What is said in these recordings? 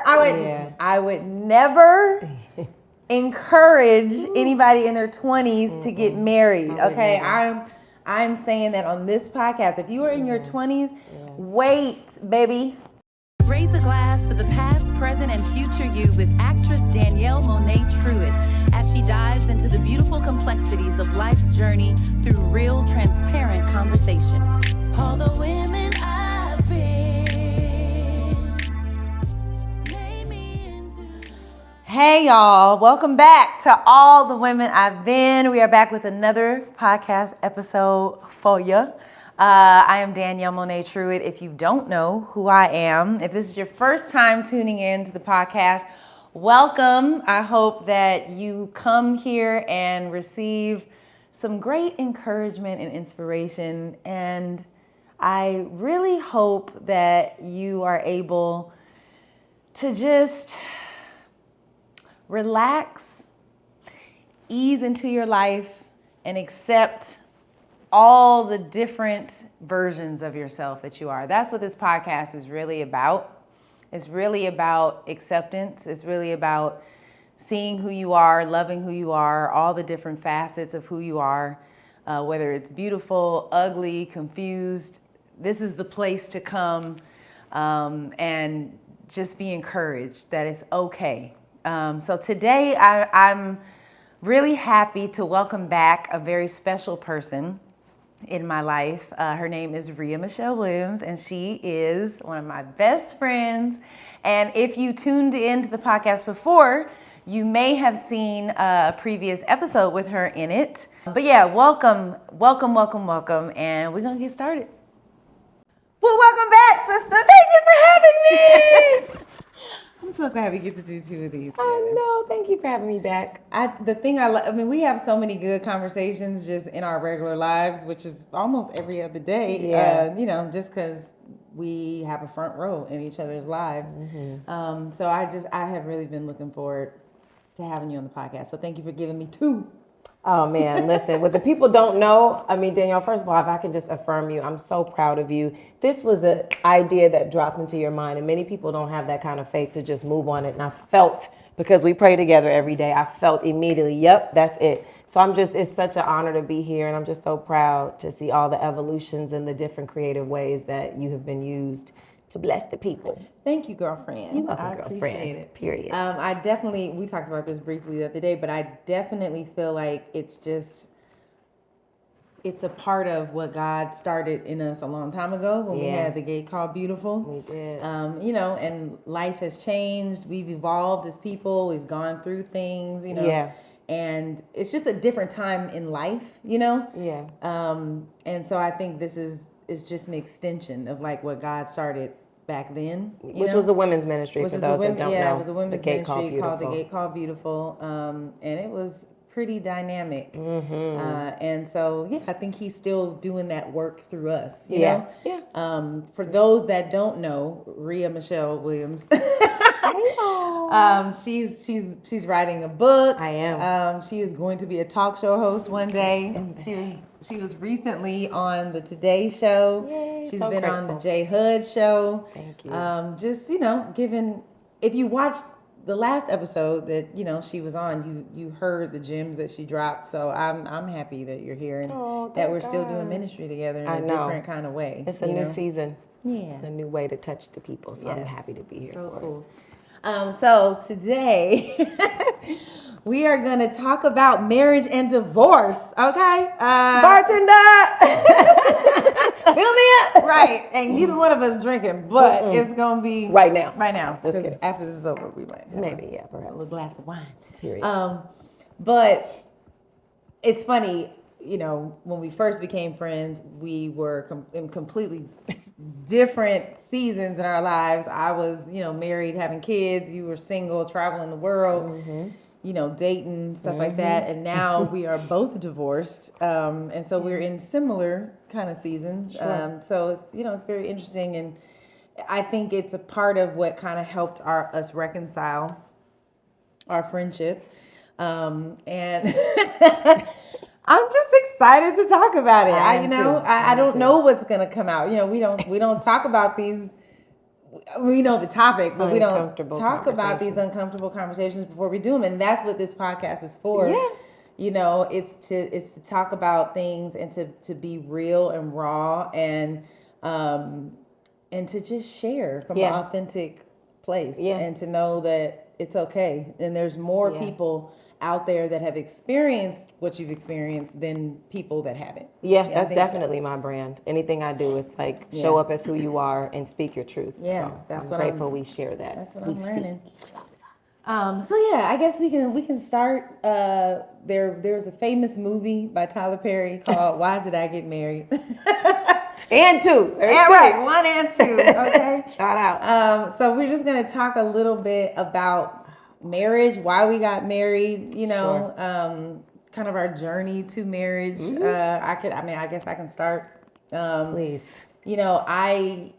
I would never encourage anybody in their 20s to get married. Okay, I'm saying that on this podcast. If you are in your 20s, wait, baby. Raise a glass to the past, present, and future you with actress Danielle Truitt as she dives into the beautiful complexities of life's journey through real, transparent conversation. All the women I've been made me into. Hey y'all, welcome back to All the Women I've Been. We are back with another podcast episode for you. I am Danielle Truitt. If you don't know who I am, if this is your first time tuning in to the podcast, welcome. I hope that you come here and receive some great encouragement and inspiration. And I really hope that you are able to just relax, ease into your life, and accept all the different versions of yourself that you are. That's what this podcast is really about. It's really about acceptance. It's really about seeing who you are, loving who you are, all the different facets of who you are, whether it's beautiful, ugly, confused. This is the place to come and just be encouraged that it's okay. So today I'm really happy to welcome back a very special person in my life. Her name is Rhea Michelle Williams, and she is one of my best friends. And if you tuned into the podcast before, you may have seen a previous episode with her in it. But yeah, welcome. And we're going to get started. Well, welcome back, sister. Thank you for having me. I'm so glad we get to do two of these together. I know. Thank you for having me back. We have so many good conversations just in our regular lives, which is almost every other day. Yeah. Just because we have a front row in each other's lives. Mm-hmm. So I have really been looking forward to having you on the podcast. So thank you for giving me two. Oh man, listen, what the people don't know, Danielle, first of all, if I can just affirm you, I'm so proud of you. This was an idea that dropped into your mind, and many people don't have that kind of faith to just move on it. And I felt, because we pray together every day, I felt immediately, yep, that's it. So it's such an honor to be here, and I'm just so proud to see all the evolutions and the different creative ways that you have been used to bless the people. Thank you, girlfriend. You're welcome, I appreciate it. Period. We talked about this briefly the other day, but I definitely feel like it's a part of what God started in us a long time ago when we had the gate called Beautiful. We did. And life has changed. We've evolved as people. We've gone through things, Yeah. And it's just a different time in life, Yeah. And so I think this is just an extension of like what God started back then, which was the women's ministry. It was a women's ministry called The Gate Called Beautiful, and it was pretty dynamic. Mm-hmm. And so I think He's still doing that work through us. You know? Yeah. For those that don't know, Rhea Michelle Williams. She's writing a book. I am. She is going to be a talk show host one day. She was recently on the Today Show. Yay, She's so been grateful. on the J Hood Show. Thank you. If you watched the last episode that she was on, you heard the gems that she dropped. So I'm happy that you're here and that we're still doing ministry together in a different kind of way. It's a new season. Yeah. A new way to touch the people. So I'm happy to be here. So cool. So today we are going to talk about marriage and divorce. Okay. Bartender! Fill me up! Right. And neither one of us drinking, but it's going to be right now. Because after this is over, we might have maybe, perhaps. a little glass of wine. Period. But it's funny, when we first became friends, we were in completely different seasons in our lives. I was, married, having kids. You were single, traveling the world, dating, stuff like that. And now we are both divorced. And so we're in similar kind of seasons. Sure. So it's, it's very interesting. And I think it's a part of what kind of helped us reconcile our friendship. And I'm just excited to talk about it. I don't know what's gonna come out. We don't talk about these we know the topic, but we don't Uncomfortable talk about these conversations. uncomfortable conversations before we do them. And that's what this podcast is for. Yeah. You know, it's to talk about things and to be real and raw and to just share from an authentic place and to know that it's okay. And there's more people out there that have experienced what you've experienced than people that haven't. Yeah, that's definitely my brand. Anything I do is like show up as who you are and speak your truth. Yeah, so that's I'm what grateful we share that. That's what I'm learning. So yeah, I guess we can start. There's a famous movie by Tyler Perry called "Why Did I Get Married?" And two. Yeah, right, 1 and 2. Okay, shout out. So we're just gonna talk a little bit about marriage, why we got married. You know, kind of our journey to marriage. I guess I can start. Please. You know, I've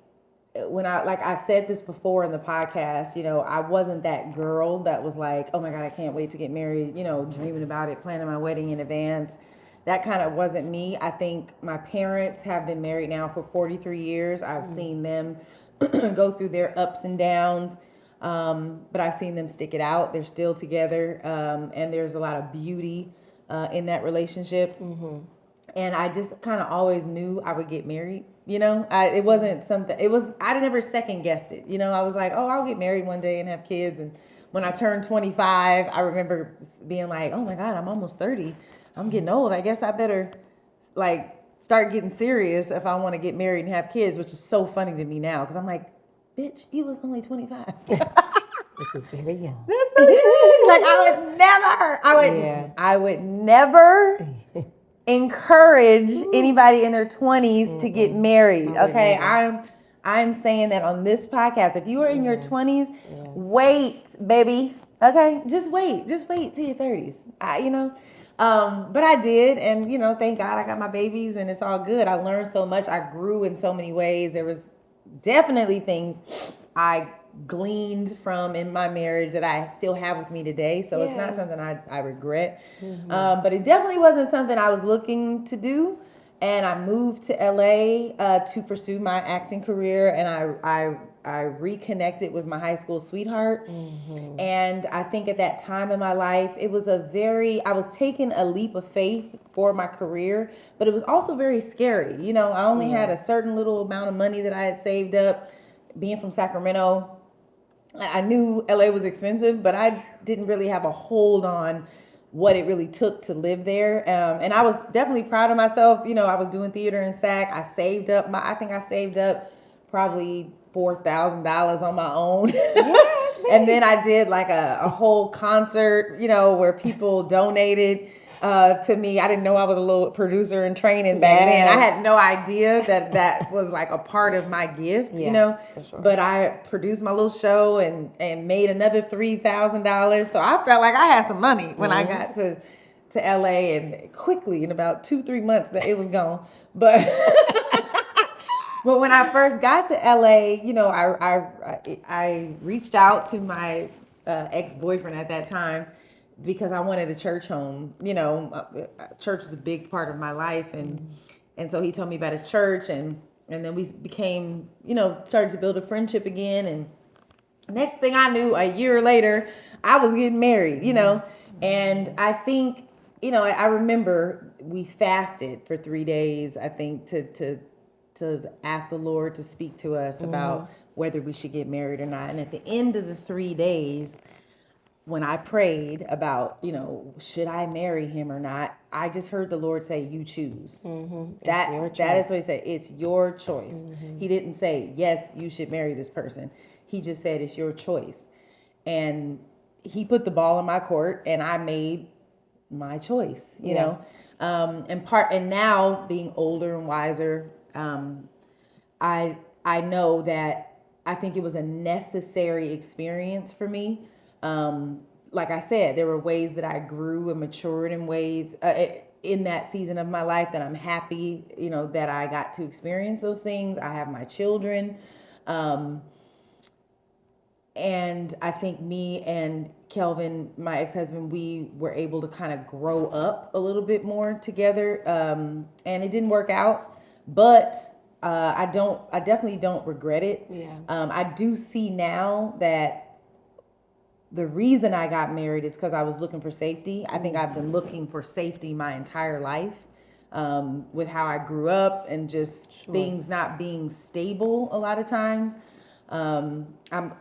said this before in the podcast, you know, I wasn't that girl that was like, oh my God, I can't wait to get married, you know, dreaming about it, planning my wedding in advance. That kind of wasn't me. I think my parents have been married now for 43 years. I've seen them go through their ups and downs, but I've seen them stick it out. They're still together, and there's a lot of beauty in that relationship. Mm-hmm. And I just kind of always knew I would get married. You know, it wasn't something, I never second guessed it. You know, I was like, oh, I'll get married one day and have kids. And when I turned 25, I remember being like, oh my God, I'm almost 30. I'm getting old. I guess I better like start getting serious if I want to get married and have kids, which is so funny to me now. Cause I'm like, bitch, you was only 25. Which is very young. That's so young. Like I would never encourage anybody in their 20s to get married. Okay, I'm saying that on this podcast. If you are in your 20s, wait, baby. Okay, just wait till your 30s. But I did, and you know, thank God I got my babies, and it's all good. I learned so much. I grew in so many ways. There was definitely things I gleaned from in my marriage that I still have with me today. So it's not something I regret. Mm-hmm. But it definitely wasn't something I was looking to do. And I moved to LA to pursue my acting career. And I reconnected with my high school sweetheart. Mm-hmm. And I think at that time in my life, it was I was taking a leap of faith for my career, but it was also very scary. You know, I only had a certain little amount of money that I had saved up. Being from Sacramento, I knew LA was expensive, but I didn't really have a hold on what it really took to live there. And I was definitely proud of myself. You know, I was doing theater in Sac. I saved up I think I saved up probably $4,000 on my own. Yes, and then I did like a whole concert, you know, where people donated to me. I didn't know I was a little producer in training back then. I had no idea that was like a part of my gift, you know. Sure. But I produced my little show and made another $3,000. So I felt like I had some money when I got to LA, and quickly in about 2-3 months that it was gone. But but when I first got to LA, you know, I reached out to my ex-boyfriend at that time, because I wanted a church home. You know, church is a big part of my life. And so he told me about his church, and then we became, you know, started to build a friendship again. And next thing I knew, a year later, I was getting married, you know. And I think, you know, I remember we fasted for 3 days, I think, to ask the Lord to speak to us about whether we should get married or not. And at the end of the 3 days, when I prayed about, you know, should I marry him or not, I just heard the Lord say, you choose. Mm-hmm. That is what he said. It's your choice. Mm-hmm. He didn't say, yes, you should marry this person. He just said, it's your choice. And he put the ball in my court, and I made my choice, you know. And now being older and wiser, I know that I think it was a necessary experience for me. Like I said, there were ways that I grew and matured in ways in that season of my life that I'm happy, you know, that I got to experience those things. I have my children. And I think me and Kelvin, my ex-husband, we were able to kind of grow up a little bit more together. And it didn't work out, but I definitely don't regret it. Yeah. I do see now that the reason I got married is because I was looking for safety. I think I've been looking for safety my entire life, with how I grew up and just things not being stable a lot of times. I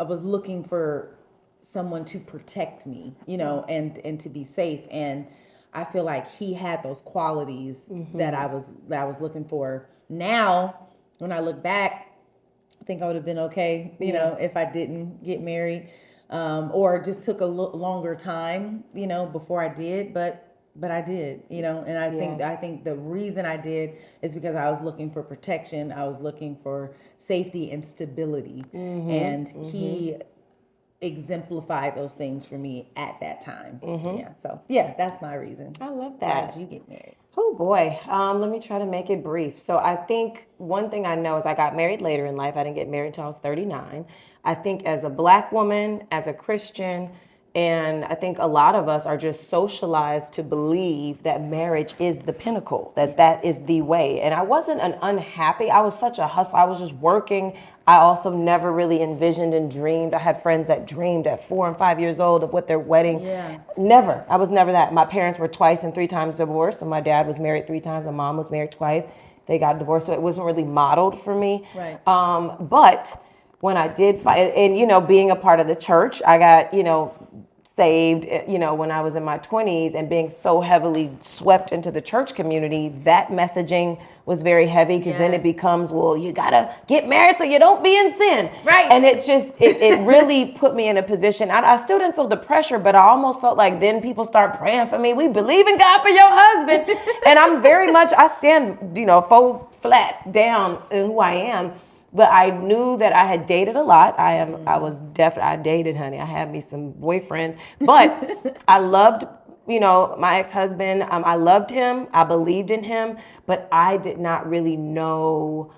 was looking for someone to protect me, and to be safe. And I feel like he had those qualities that I was looking for. Now, when I look back, I think I would have been okay, if I didn't get married, or just took a longer time, before I did. But I did, and I think the reason I did is because I was looking for protection. I was looking for safety and stability, and he exemplified those things for me at that time. Yeah, so that's my reason. I love Why that. did you get married? Oh boy, let me try to make it brief. So I think one thing I know is I got married later in life. I didn't get married until I was 39. I think as a Black woman, as a Christian, and I think a lot of us are just socialized to believe that marriage is the pinnacle, that is the way. And I wasn't unhappy. I was such a hustler. I was just working. I also never really envisioned and dreamed. I had friends that dreamed at 4 and 5 years old of what their wedding. Yeah. Never. I was never that. My parents were twice and 3 times divorced. So my dad was married 3 times. My mom was married twice. They got divorced. So it wasn't really modeled for me. Right. But when I did find, and being a part of the church, I got, saved, when I was in my 20s, and being so heavily swept into the church community, that messaging was very heavy, because then it becomes, well, you gotta get married so you don't be in sin. Right. And it just, it really put me in a position. I still didn't feel the pressure, but I almost felt like then people start praying for me. We believe in God for your husband. And I'm very much, I stand, 4 flats down in who I am. But I knew that I had dated a lot. I dated, honey. I had me some boyfriends. But I loved, my ex-husband. I loved him. I believed in him. But I did not really know,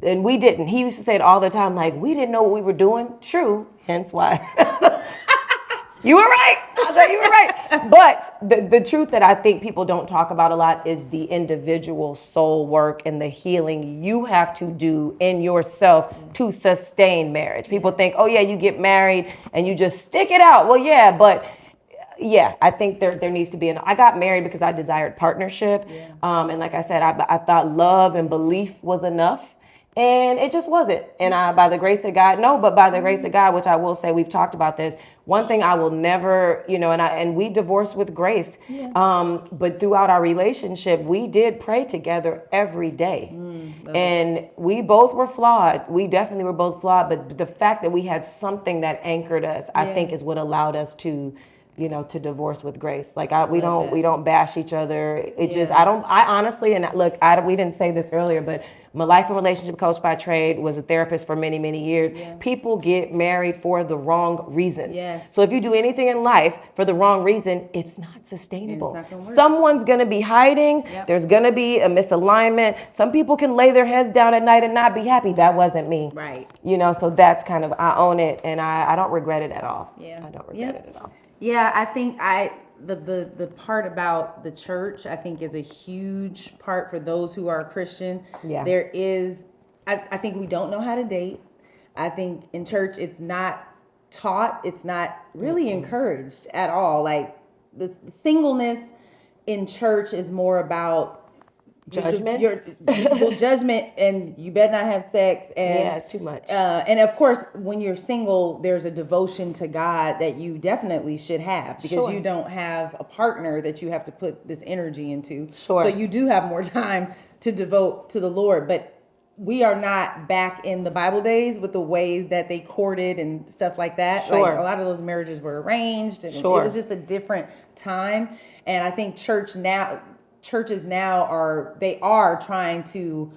and we didn't. He used to say it all the time, like, we didn't know what we were doing. True, hence why. You were right. I'll tell you were right. But the truth that I think people don't talk about a lot is the individual soul work and the healing you have to do in yourself to sustain marriage. People think, oh yeah, you get married and you just stick it out. Well, yeah, but I think there needs to be I got married because I desired partnership. Yeah. And like I said, I thought love and belief was enough. And it just wasn't. And by the grace of God, by the grace of God, which I will say, we've talked about this. One thing I will never, and we divorced with grace. Yeah. But throughout our relationship, we did pray together every day. And we both were flawed. We definitely were both flawed. But the fact that we had something that anchored us, I think, is what allowed us to to divorce with grace. Like we don't bash each other. I honestly, and look, we didn't say this earlier, but I'm a life and relationship coach by trade, was a therapist for many, many years. Yeah. People get married for the wrong reasons. Yes. So if you do anything in life for the wrong reason, it's not sustainable. It's not gonna work. Someone's going to be hiding. Yep. There's going to be a misalignment. Some people can lay their heads down at night and not be happy. That wasn't me. Right. So that's kind of, I own it, and I don't regret it at all. Yeah. I don't regret it at all. Yeah, I think the part about the church, I think, is a huge part for those who are Christian. Yeah. There is, I think we don't know how to date. I think in church it's not taught. It's not really encouraged at all. Like the singleness in church is more about judgment. Judgment, and you better not have sex. And it's too much. And of course, when you're single, there's a devotion to God that you definitely should have, because you don't have a partner that you have to put this energy into. Sure. So you do have more time to devote to the Lord. But we are not back in the Bible days with the way that they courted and stuff like that. Sure. Like a lot of those marriages were arranged, and it was just a different time. And I think churches now are trying to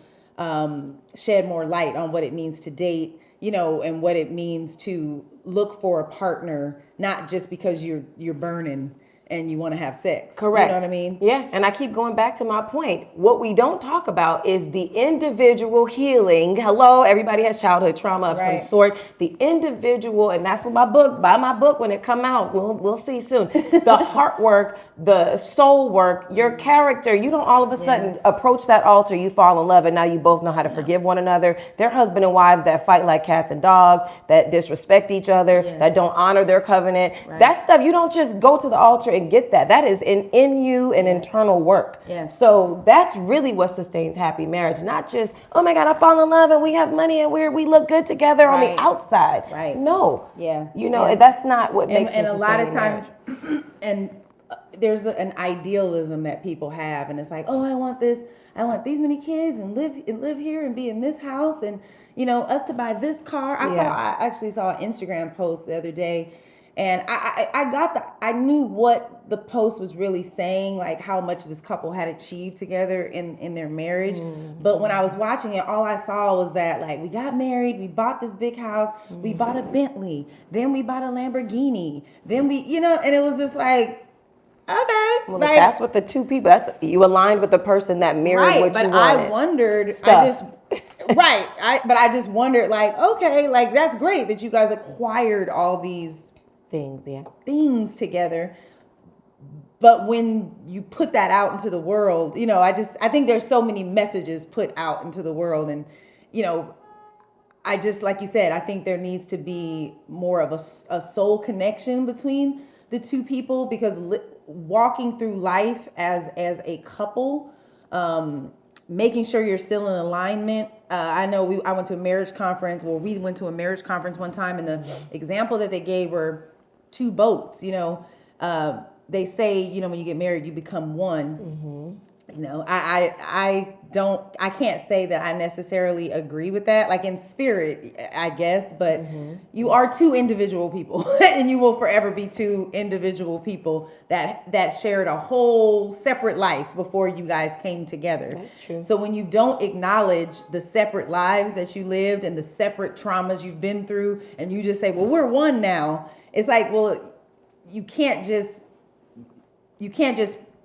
shed more light on what it means to date, and what it means to look for a partner, not just because you're burning, and you want to have sex. Correct. You know what I mean? Yeah, and I keep going back to my point. What we don't talk about is the individual healing. Hello, everybody has childhood trauma of some sort. The individual, and that's what buy my book when it come out. We'll see soon. The heart work, the soul work, your character. You don't all of a sudden approach that altar, you fall in love, and now you both know how to forgive one another. They're husband and wives that fight like cats and dogs, that disrespect each other, that don't honor their covenant. That stuff, you don't just go to the altar and get that. That is in you and internal work. So that's really what sustains happy marriage. Not just, oh my God, I fall in love and we have money and we look good together on the outside. No. You know, that's not what makes and a lot of marriage. times and there's an idealism that people have, and it's like, oh, I want this, I want these many kids and live here and be in this house, and you know, us to buy this car. I actually saw an Instagram post the other day, and I knew what the post was really saying, like how much this couple had achieved together in their marriage. But when I was watching it, all I saw was that, like, we got married, we bought this big house, we bought a Bentley, then we bought a Lamborghini, then we, you know, and it was just like, okay. Well, like, if that's what the two people, you aligned with the person that mirrored what you wanted. But I wondered, I just wondered, like, okay, like that's great that you guys acquired all these things together. But when you put that out into the world, you know, I think there's so many messages put out into the world, and you know, I just, like you said, I think there needs to be more of a soul connection between the two people, because walking through life as a couple, making sure you're still in alignment. I know I went to a marriage conference, well, we went to a marriage conference one time, and the example that they gave were two boats. You know, they say, you know, when you get married, you become one. You know, I can't say that I necessarily agree with that, like in spirit, I guess, but you are two individual people and you will forever be two individual people that shared a whole separate life before you guys came together. That's true. So when you don't acknowledge the separate lives that you lived and the separate traumas you've been through, and you just say, well, we're one now, it's like, well, you can't just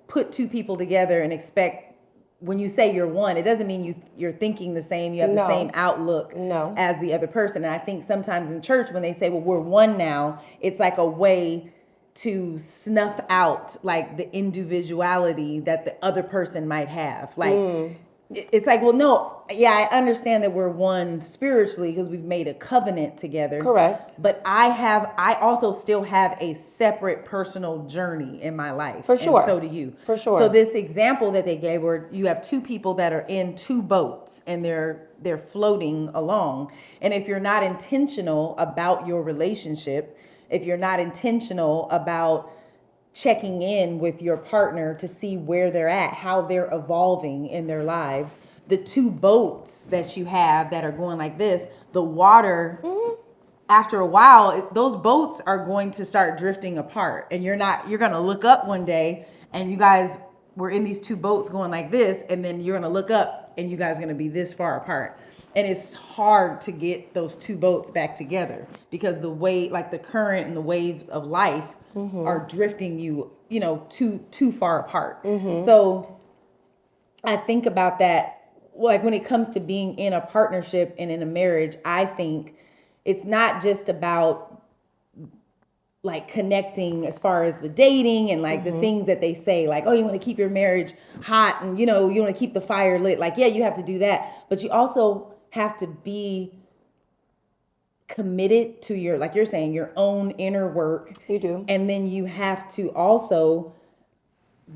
put two people together and expect, when you say you're one, it doesn't mean you're thinking the same, you have the same outlook as the other person. And I think sometimes in church, when they say, well, we're one now, it's like a way to snuff out like the individuality that the other person might have. Like, it's like, well, no, I understand that we're one spiritually because we've made a covenant together. Correct. But I also still have a separate personal journey in my life. For sure. And so do you. For sure. So this example that they gave, where you have two people that are in two boats and they're floating along. And if you're not intentional about your relationship, if you're not intentional about checking in with your partner to see where they're at, how they're evolving in their lives, the two boats that you have that are going like this, the water, after a while, those boats are going to start drifting apart, and you're going to look up one day and you guys were in these two boats going like this, and then you're going to look up and you guys are going to be this far apart. And it's hard to get those two boats back together because the way, like the current and the waves of life are drifting you know, too far apart. So I think about that, like when it comes to being in a partnership and in a marriage, I think it's not just about like connecting as far as the dating and like the things that they say, like, oh, you want to keep your marriage hot and, you know, you want to keep the fire lit. Like, yeah, you have to do that. But you also have to be committed to your, like you're saying, your own inner work. You do. And then you have to also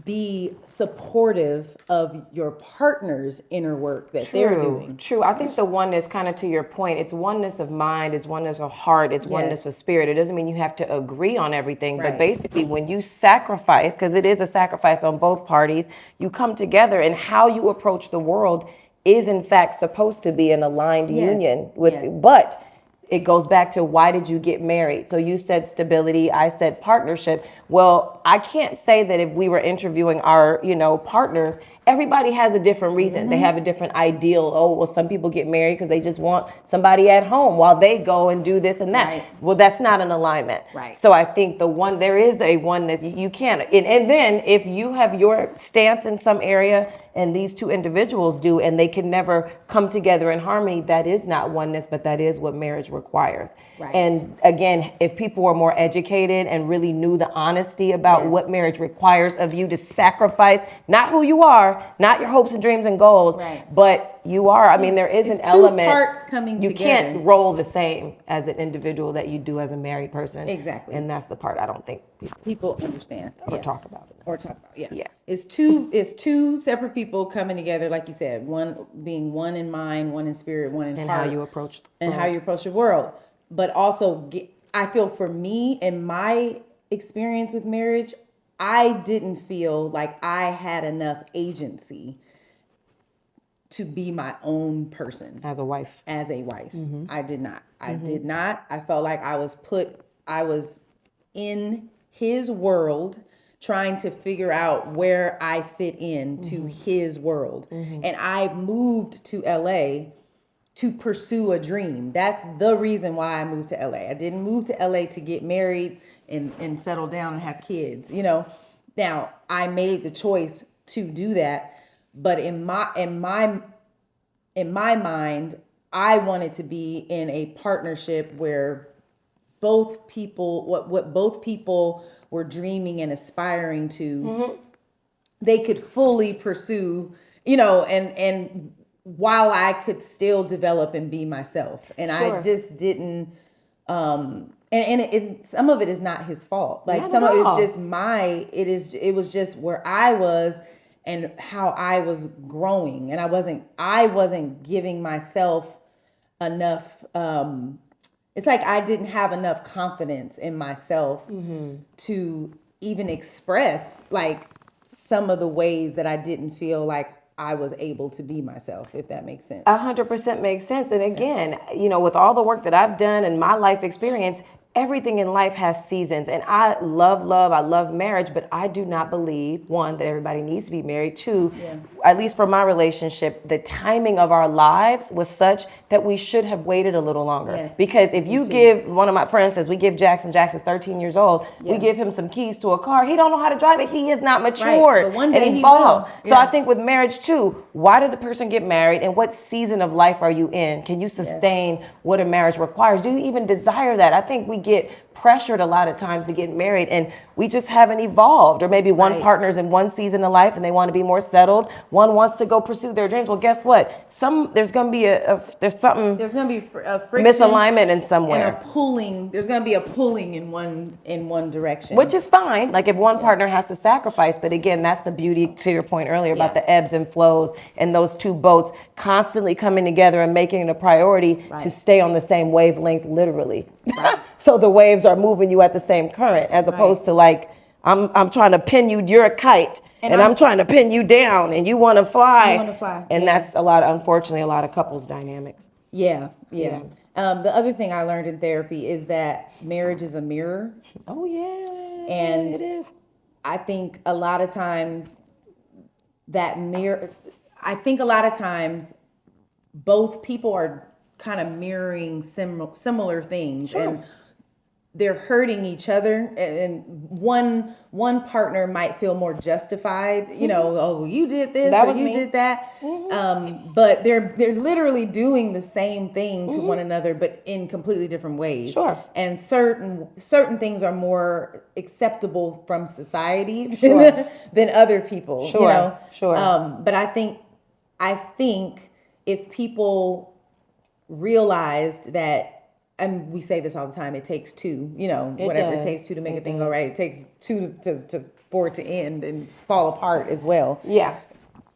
be supportive of your partner's inner work that they're doing. True. I think the oneness, kind of to your point, it's oneness of mind, it's oneness of heart, it's oneness of spirit. It doesn't mean you have to agree on everything, but basically when you sacrifice, because it is a sacrifice on both parties, you come together, and how you approach the world is in fact supposed to be an aligned union with, but it goes back to, why did you get married? So you said stability, I said partnership. Well, I can't say that if we were interviewing our, partners, everybody has a different reason. They have a different ideal. Oh, well, some people get married because they just want somebody at home while they go and do this and that. Right. Well, that's not an alignment. Right. So I think there is a oneness. You can't. And then if you have your stance in some area and these two individuals do, and they can never come together in harmony, that is not oneness, but that is what marriage requires. Right. And again, if people were more educated and really knew the honesty about what marriage requires of you to sacrifice, not who you are, not your hopes and dreams and goals, but you are. I mean, there is an element. Two parts coming you together. can't roll the same as an individual that you do as a married person. Exactly. And that's the part I don't think people understand or talk about it. Or talk about, Yeah. It's two separate people coming together, like you said, one being one in mind, one in spirit, one in And heart. how you approach how you approach the world. But also, I feel for me, in my experience with marriage, I didn't feel like I had enough agency to be my own person. As a wife. Mm-hmm. I did not. I did not. I felt like I was in his world, trying to figure out where I fit into his world. And I moved to LA to pursue a dream. That's the reason why I moved to LA. I didn't move to LA to get married and settle down and have kids. Now I made the choice to do that, but in my mind, I wanted to be in a partnership where both people, what both people were dreaming and aspiring to, they could fully pursue, and while I could still develop and be myself. And I just didn't, and some of it is not his fault. Like some of it is just it was just where I was and how I was growing. And I wasn't giving myself enough, it's like I didn't have enough confidence in myself to even express like some of the ways that I didn't feel like I was able to be myself, if that makes sense. 100% makes sense. And again, with all the work that I've done and my life experience, everything in life has seasons. And I love marriage, but I do not believe, one, that everybody needs to be married. Two, at least for my relationship, the timing of our lives was such that we should have waited a little longer. Yes. Because if you give, one of my friends says, we give Jackson's 13 years old, we give him some keys to a car, he don't know how to drive it, he is not matured. But one day and he evolved. will. So I think with marriage too, why did the person get married and what season of life are you in? Can you sustain what a marriage requires? Do you even desire that? I think we get pressured a lot of times to get married and we just haven't evolved. Or maybe one partner's in one season of life and they want to be more settled. One wants to go pursue their dreams. Well, guess what? There's going to be a friction, misalignment in somewhere. And a pulling. There's going to be a pulling in one direction. Which is fine. Like if one partner has to sacrifice, but again, that's the beauty to your point earlier about the ebbs and flows and those two boats constantly coming together and making it a priority to stay on the same wavelength, literally. Right. So the waves are moving you at the same current, as opposed to like, I'm trying to pin you, you're a kite, and I'm trying to pin you down and you want to fly. And that's unfortunately, a lot of couples dynamics. Yeah. The other thing I learned in therapy is that marriage is a mirror. Oh yeah. And it is. I think a lot of times both people are kind of mirroring similar things, and they're hurting each other, and one partner might feel more justified, oh, you did this or you did that, but they're literally doing the same thing to one another, but in completely different ways. And certain things are more acceptable from society than other people. But I think if people realized that, and we say this all the time, it takes two, it takes two to make a thing go right. It takes two for it to end and fall apart as well. Yeah.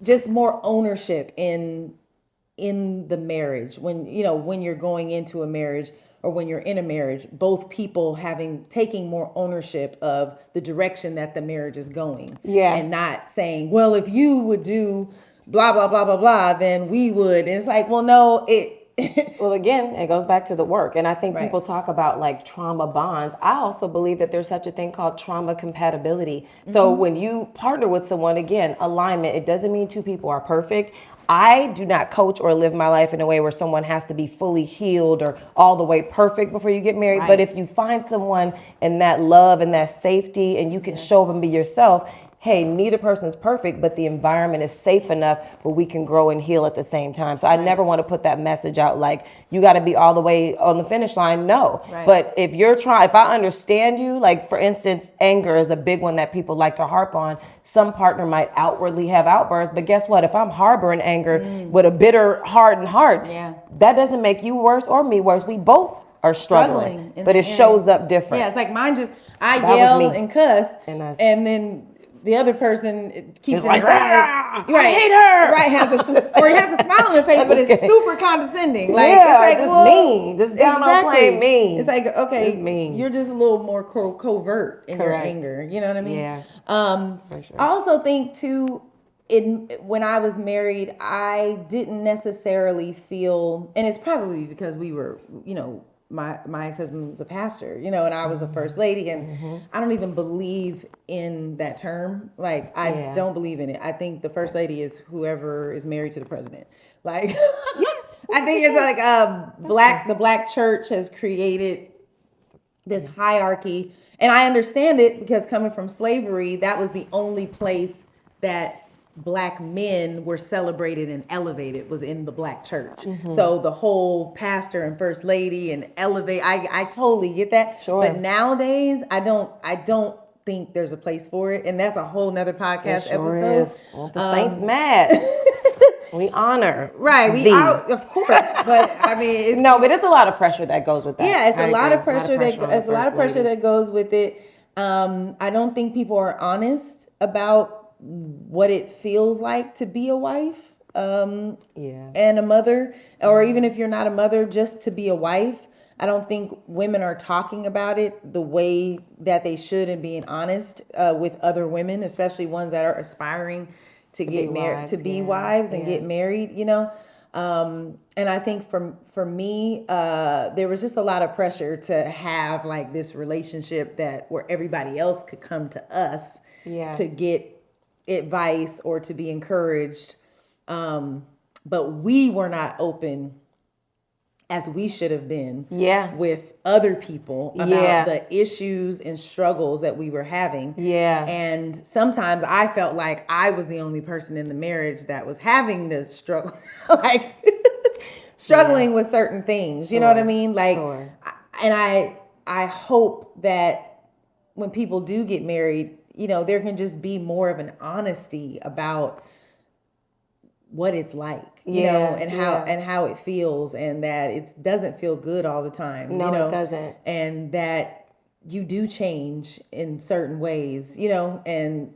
Just more ownership in the marriage. When you're going into a marriage or when you're in a marriage, both people taking more ownership of the direction that the marriage is going. Yeah. And not saying, well, if you would do blah, blah, blah, blah, blah, then we would. And it's like, well, no, Well, again, it goes back to the work. And I think Right. people talk about like trauma bonds. I also believe that there's such a thing called trauma compatibility. So when you partner with someone, again, alignment, it doesn't mean two people are perfect. I do not coach or live my life in a way where someone has to be fully healed or all the way perfect before you get married. Right. But if you find someone in that love and that safety and you can show up and be yourself, hey, neither person's perfect, but the environment is safe enough where we can grow and heal at the same time. So I never want to put that message out like, you got to be all the way on the finish line. No. Right. But if if I understand you, like for instance, anger is a big one that people like to harp on. Some partner might outwardly have outbursts, but guess what? If I'm harboring anger with a bitter, hardened heart, that doesn't make you worse or me worse. We both are struggling in but the it area. shows up different. Yeah, it's like mine just, I That was yell me. and cuss, And and then the other person keeps It's it like, inside. "Rah, Right. I hate her." Right, or he has a smile on their face, but it's super condescending. Like, Yeah, it's like, just well, mean. Just down on plain mean. It's like, okay, Just mean. you're just a little more covert in your Correct. anger. You know what I mean? Yeah. For sure. I also think too, when I was married, I didn't necessarily feel, and it's probably because we were, my ex-husband was a pastor, and I was a first lady, and I don't even believe in that term. Like, I don't believe in it. I think the first lady is whoever is married to the president. Like, I think it's like the black church has created this hierarchy, and I understand it because coming from slavery, that was the only place that Black men were celebrated and elevated was in the Black church. So the whole pastor and first lady and elevate, I totally get that. Sure. But nowadays, I don't think there's a place for it, and that's a whole nother podcast It sure episode. is. Want the saints mad. We honor. Right, we thee. are, of course, but I mean, it's, No, but it's a lot of pressure that goes with that. yeah, it's I a lot agree. of pressure on the it's a lot of first pressure ladies. that goes with it. I don't think people are honest about what it feels like to be a wife and a mother, or even if you're not a mother, just to be a wife. I don't think women are talking about it the way that they should and being honest with other women, especially ones that are aspiring to get married, to be wives and get married, and I think for me, there was just a lot of pressure to have like this relationship where everybody else could come to us to get advice or to be encouraged. But we were not open as we should have been with other people about the issues and struggles that we were having. And sometimes I felt like I was the only person in the marriage that was having the struggle, like struggling with certain things. You know what I mean? Like, and I hope that when people do get married, there can just be more of an honesty about what it's like, and how it feels, and that it doesn't feel good all the time. No, it doesn't. And that you do change in certain ways, and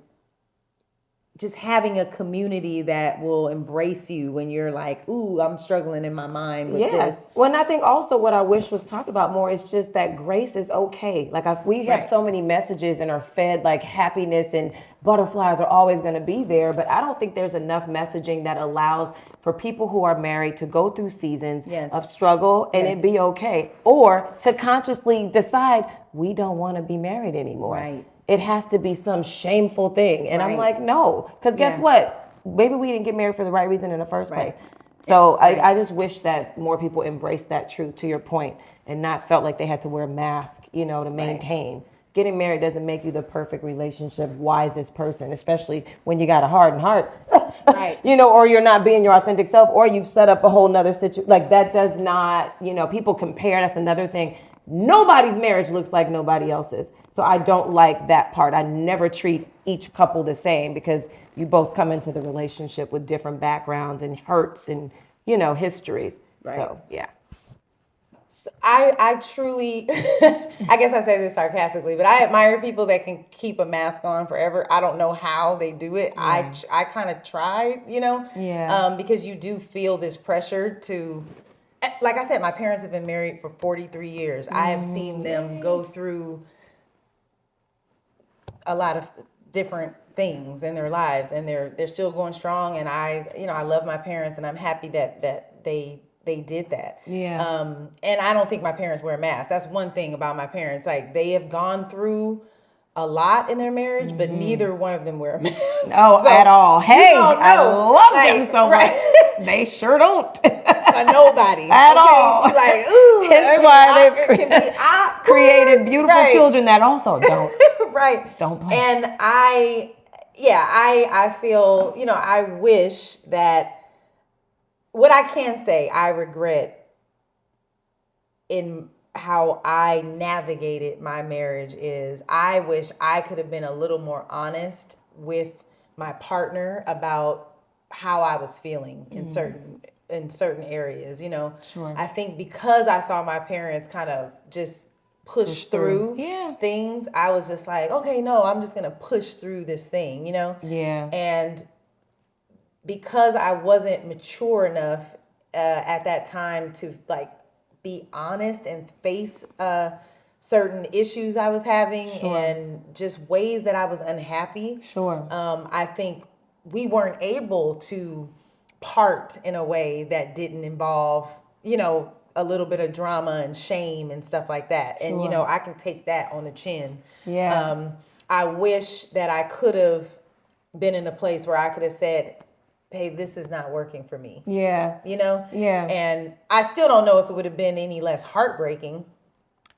just having a community that will embrace you when you're like, ooh, I'm struggling in my mind with this. Well, and I think also what I wish was talked about more is just that grace is okay. Like we have so many messages and are fed like happiness and butterflies are always going to be there, but I don't think there's enough messaging that allows for people who are married to go through seasons of struggle and it be okay, or to consciously decide we don't want to be married anymore. Right. It has to be some shameful thing. And I'm like, no, because guess what? Maybe we didn't get married for the right reason in the first place. So I just wish that more people embraced that truth, to your point, and not felt like they had to wear a mask, to maintain. Getting married doesn't make you the perfect relationship wisest person, especially when you got a hardened heart, or you're not being your authentic self, or you've set up a whole nother situation. Like that does not, people compare. That's another thing. Nobody's marriage looks like nobody else's. So I don't like that part. I never treat each couple the same because you both come into the relationship with different backgrounds and hurts and, histories. So, yeah. So I truly, I guess I say this sarcastically, but I admire people that can keep a mask on forever. I don't know how they do it. I kind of tried, because you do feel this pressure to, like I said, my parents have been married for 43 years. I have seen them go through a lot of different things in their lives, and they're still going strong. And I love my parents, and I'm happy that they they did that. Yeah. And I don't think my parents wear masks. That's one thing about my parents. Like, they have gone through a lot in their marriage, but neither one of them wear a mask. Oh, So, at all. Hey, don't I know. love Like, them so right. much. They sure don't. Nobody. At all. You're like, ooh. Hence why they've created beautiful right. children that also don't. Right. Don't play. And I feel, I wish that, what I can say I regret in how I navigated my marriage is, I wish I could have been a little more honest with my partner about how I was feeling in certain areas. Sure. I think because I saw my parents kind of just push through things, I was just like, okay, no, I'm just gonna push through this thing, Yeah. And because I wasn't mature enough at that time to like be honest and face certain issues I was having and just ways that I was unhappy. Sure. I think we weren't able to part in a way that didn't involve, a little bit of drama and shame and stuff like that. And, I can take that on the chin. Yeah. I wish that I could have been in a place where I could have said, hey, this is not working for me. Yeah. Yeah. And I still don't know if it would have been any less heartbreaking.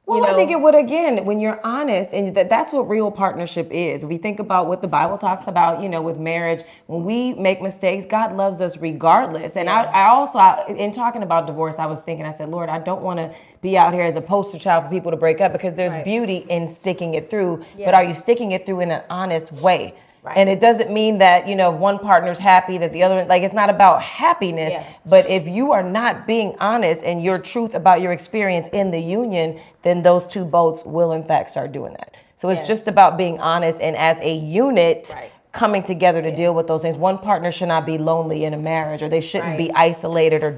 Well, I think it would, again, when you're honest, and that's what real partnership is. We think about what the Bible talks about, with marriage. When we make mistakes, God loves us regardless. And I also, in talking about divorce, I was thinking, I said, Lord, I don't want to be out here as a poster child for people to break up, because there's beauty in sticking it through. Yeah. But are you sticking it through in an honest way? Right. And it doesn't mean that, one partner's happy that the other, it's not about happiness. Yeah. But if you are not being honest and your truth about your experience in the union, then those two boats will in fact start doing that. So it's just about being honest and as a unit coming together to deal with those things. One partner should not be lonely in a marriage, or they shouldn't be isolated, or,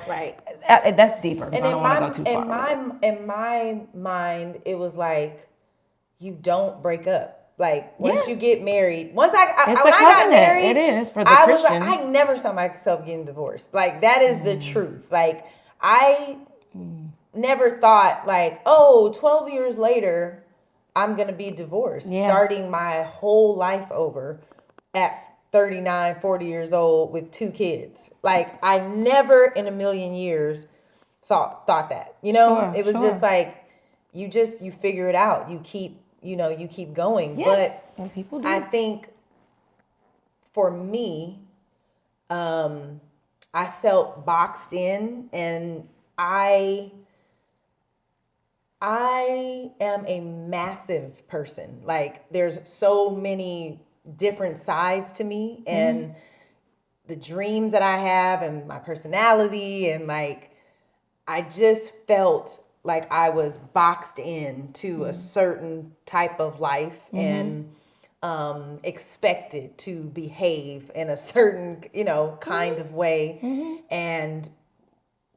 Right. That's deeper. And I don't want to go too far. In my mind, it was like, you don't break up. Like, once you get married, when I got married, it is for the Christians. I never saw myself getting divorced. Like, that is the truth. Like, I never thought like, 12 years later, I'm going to be divorced, starting my whole life over at 39, 40 years old with 2 kids. Like, I never in a million years thought that, it was just like, you figure it out. You keep going. But and people do. I think for me, I felt boxed in, and I am a massive person. Like, there's so many different sides to me, and the dreams that I have and my personality, and like, I just felt like I was boxed in to a certain type of life and expected to behave in a certain, kind of way. And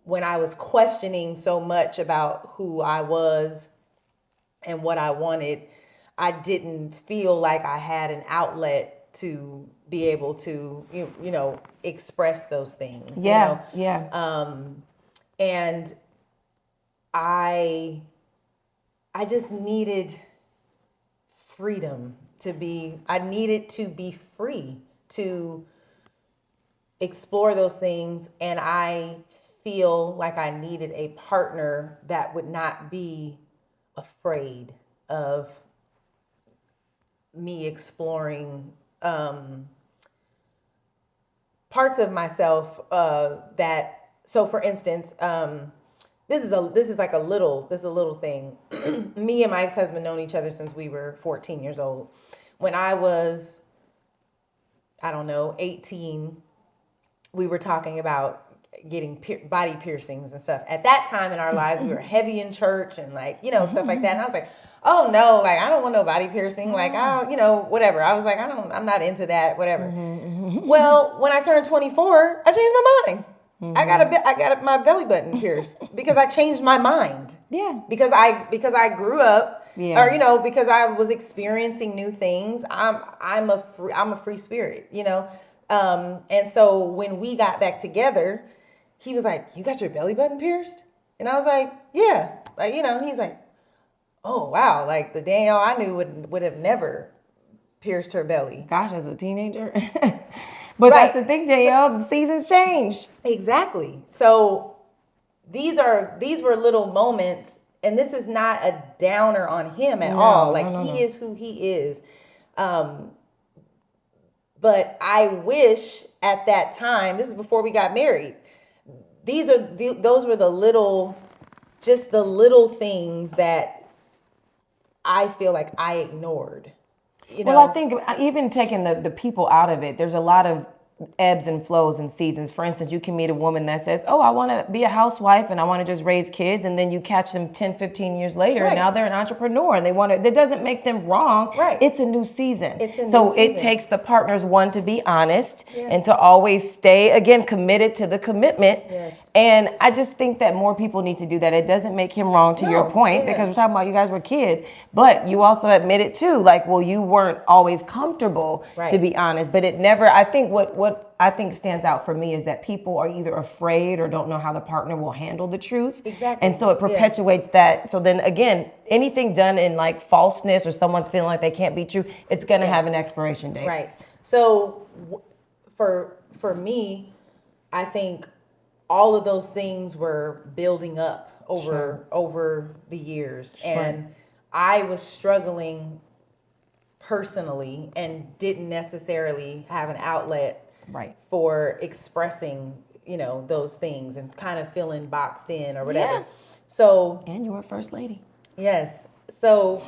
when I was questioning so much about who I was and what I wanted, I didn't feel like I had an outlet to be able to, express those things. And I just needed freedom I needed to be free to explore those things. And I feel like I needed a partner that would not be afraid of me exploring parts of myself so for instance, this is a little thing. Me and my ex-husband known each other since we were 14 years old. When I was, 18, we were talking about getting body piercings and stuff. At that time in our lives, we were heavy in church and stuff like that. And I was like, oh no, like, I don't want no body piercing. Like, whatever. I was like, I'm not into that, whatever. Well, when I turned 24, I changed my mind. I got my belly button pierced because I changed my mind. Yeah. Because I grew up, or because I was experiencing new things. I'm a free spirit, And so when we got back together, he was like, you got your belly button pierced? And I was like, yeah. Like, you know, and he's like, oh, wow. Like the Danielle I knew would have never pierced her belly. Gosh, as a teenager. But Right. that's the thing, Danielle, the seasons change. Exactly. So these were little moments, and this is not a downer on him at all. Like he is who he is. But I wish at that time, this is before we got married, those were the little things that I feel like I ignored. You know? Well, I think even taking the people out of it, there's a lot of ebbs and flows and seasons. For instance, you can meet a woman that says, oh, I want to be a housewife and I want to just raise kids. And then you catch them 10, 15 years later and now they're an entrepreneur and they want to, that doesn't make them wrong. Right. It's a new season. So it takes the partners, one, to be honest and to always stay, again, committed to the commitment. Yes. And I just think that more people need to do that. It doesn't make him wrong, to your point, because we're talking about you guys were kids, but you also admit it too. Like, well, you weren't always comfortable, to be honest, but it never, I think what I think stands out for me is that people are either afraid or don't know how the partner will handle the truth. Exactly. And so it perpetuates that. So then again, anything done in like falseness or someone's feeling like they can't be true, it's going to have an expiration date. Right. So for me, I think all of those things were building up over the years. And I was struggling personally and didn't necessarily have an outlet for expressing, you know, those things and kind of feeling boxed in or whatever. Yeah. So, and you were first lady. Yes. So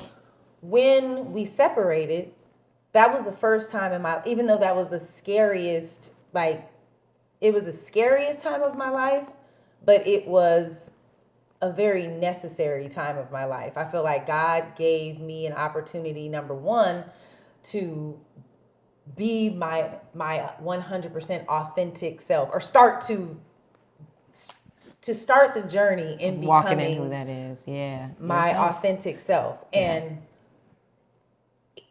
when we separated, that was the first time in my, even though that was the scariest, like it was the scariest time of my life, but it was a very necessary time of my life. I feel like God gave me an opportunity, number one, to be my 100% authentic self, or start the journey in walking becoming in who that is. My authentic self. And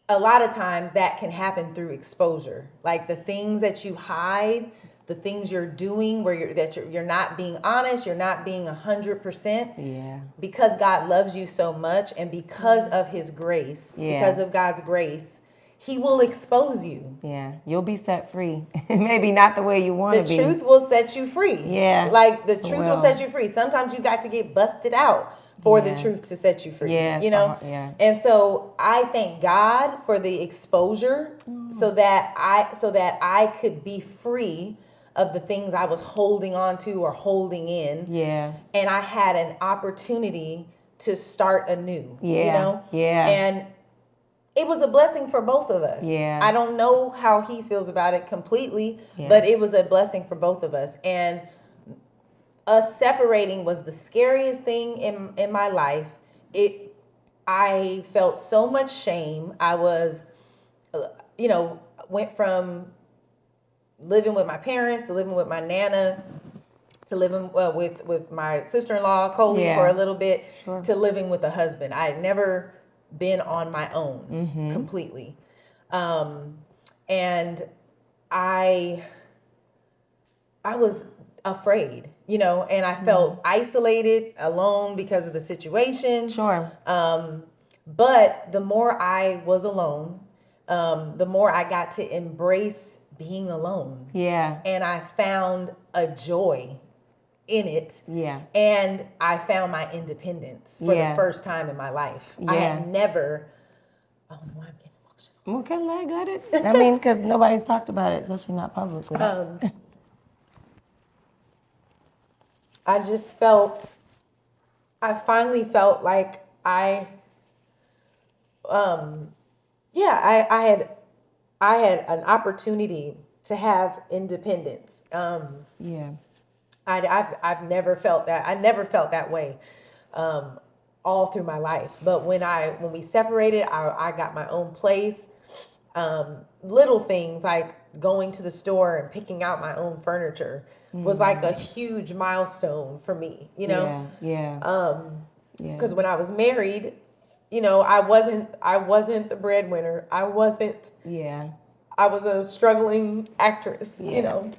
a lot of times that can happen through exposure. Like the things that you hide, the things you're doing where you're not being honest, you're not being 100%. Yeah. Because God loves you so much, and because of his grace, because of God's grace, he will expose you. Yeah, you'll be set free. Maybe not the way you want to be. The truth will set you free. Yeah. Like the truth will set you free. Sometimes you got to get busted out for the truth to set you free. Yeah. You know? And so I thank God for the exposure so that I could be free of the things I was holding on to or holding in. Yeah. And I had an opportunity to start anew. Yeah. You know? Yeah. And it was a blessing for both of us. Yeah. I don't know how he feels about it completely, but it was a blessing for both of us. And us separating was the scariest thing in my life. I felt so much shame. I was, went from living with my parents to living with my Nana to living with my sister-in-law, Coley, for a little bit, to living with a husband. I had never been on my own completely. And I was afraid, and I felt isolated, alone because of the situation. But the more I was alone, the more I got to embrace being alone. Yeah. And I found a joy in it. Yeah. And I found my independence for the first time in my life. I had never, I'm getting emotional. Okay, I got it. I mean, because nobody's talked about it, especially not publicly. I finally felt like I had an opportunity to have independence. I've never felt that. I never felt that way all through my life. But when we separated, I got my own place. Little things like going to the store and picking out my own furniture was like a huge milestone for me, Because when I was married, I wasn't the breadwinner. I was a struggling actress, I know.